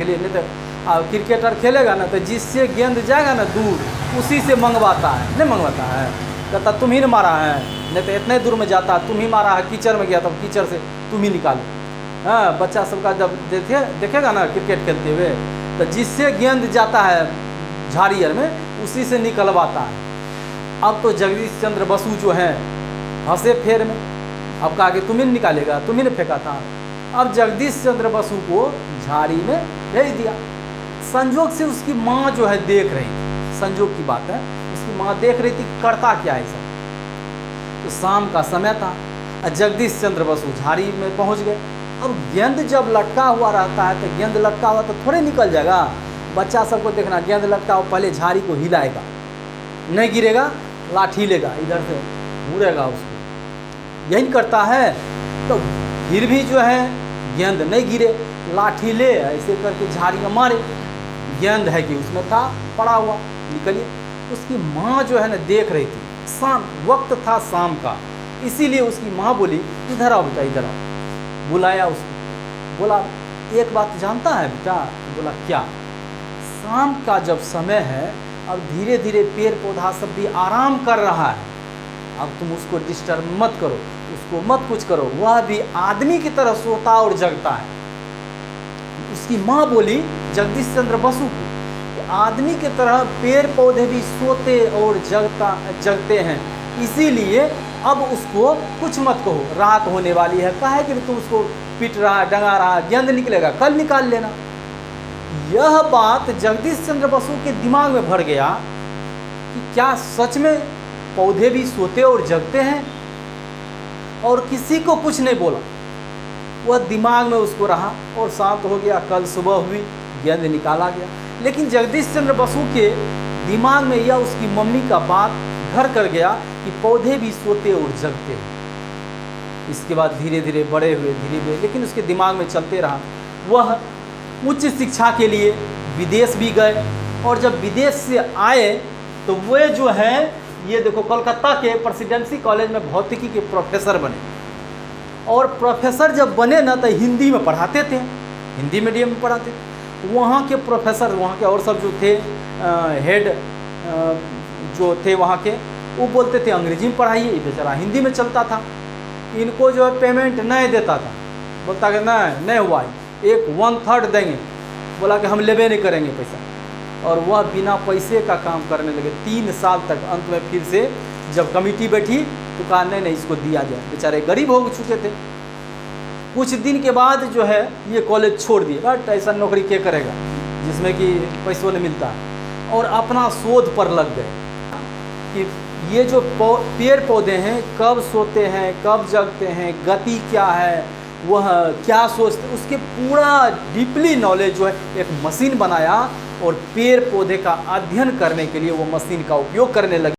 के लिए, नहीं तो क्रिकेटर खेलेगा ना तो जिससे गेंद जाएगा ना दूर उसी से मंगवाता है, नहीं मंगवाता है, कहता तुम ही ने मारा है, नहीं तो इतने दूर में जाता तुम ही मारा है, कीचड़ में गया तब कीचड़ से तुम ही निकालो। हाँ, बच्चा सबका जब देखेगा ना क्रिकेट खेलते हुए तो जिससे गेंद जाता है झाड़ियर में उसी से निकलवाता है। अब तो जगदीश चंद्र बसु जो हैं हंसे फेर में, अब कहा कि तुम ही निकालेगा, तुम ही ने फेंका था। अब जगदीश चंद्र बसु को झाड़ी में भेज दिया। संजोग से उसकी माँ जो है देख रही थी, संजोग की बात है, उसकी माँ देख रही थी करता क्या है सब। तो शाम का समय था, जगदीश चंद्र बसु झाड़ी में पहुंच गए। अब गेंद जब लटका हुआ रहता है तो गेंद लटका हुआ तो थोड़े निकल जाएगा। बच्चा सबको देखना, गेंद लटका हुआ पहले झाड़ी को हिलाएगा, नहीं गिरेगा लाठी लेगा, इधर से मुड़ेगा उसको, यही करता है। तो फिर भी जो है गेंद नहीं गिरे, लाठी ले ऐसे करके झाड़ी में मारे, गेंद है कि उसमें था पड़ा हुआ, निकलिए। उसकी माँ जो है ना देख रही थी, शाम वक्त था शाम का, इसीलिए उसकी माँ बोली इधर आओ बेटा, इधर आओ। बुलाया उसको, बोला एक बात जानता है बेटा? बोला क्या? शाम का जब समय है, अब धीरे धीरे पेड़ पौधा सब भी आराम कर रहा है, अब तुम उसको डिस्टर्ब मत करो, उसको मत कुछ करो, वह भी आदमी की तरह सोता और जगता है। उसकी माँ बोली जगदीश चंद्र बसु को कि आदमी की तरह पेड़ पौधे भी सोते और जगते हैं, इसीलिए अब उसको कुछ मत कहो, रात होने वाली है, काहे कि तुम उसको पीट रहा, डंगा रहा, गेंद निकलेगा कल निकाल लेना। यह बात जगदीश चंद्र बसु के दिमाग में भर गया कि क्या सच में पौधे भी सोते और जगते हैं, और किसी को कुछ नहीं बोला। वह दिमाग में उसको रहा और शांत हो गया। कल सुबह हुई, गेंद निकाला गया, लेकिन जगदीश चंद्र बसु के दिमाग में यह उसकी मम्मी का बात घर कर गया कि पौधे भी सोते और जगते हैं। इसके बाद धीरे धीरे बड़े हुए, धीरे धीरे, लेकिन उसके दिमाग में चलते रहा। वह उच्च शिक्षा के लिए विदेश भी गए, और जब विदेश से आए तो वे जो है ये देखो कोलकाता के प्रेसिडेंसी कॉलेज में भौतिकी के प्रोफेसर बने। और प्रोफेसर जब बने ना तो हिंदी में पढ़ाते थे, हिंदी मीडियम में पढ़ाते। वहाँ के प्रोफेसर, वहाँ के और सब जो थे हेड जो थे वहाँ के, वो बोलते थे अंग्रेजी में पढ़ाइए, ये बेचारा हिंदी में चलता था। इनको जो है पेमेंट नहीं देता था, बोलता कि नहीं हुआ, एक 1/3 देंगे, बोला कि हम लेबे नहीं करेंगे पैसा। और वह बिना पैसे का काम करने लगे 3 साल तक। अंत में फिर से जब कमेटी बैठी तो कहा नहीं इसको दिया जाए, बेचारे गरीब हो चुके थे। कुछ दिन के बाद जो है ये कॉलेज छोड़ दिए, बट ऐसा नौकरी क्या करेगा जिसमें कि पैसों नहीं मिलता, और अपना शोध पर लग गए कि ये जो पेड़ पौधे हैं कब सोते हैं, कब जगते हैं, गति क्या है, वह क्या सोचते, उसके पूरा डीपली नॉलेज जो है एक मशीन बनाया, और पेड़ पौधे का अध्ययन करने के लिए वो मशीन का उपयोग करने लगे।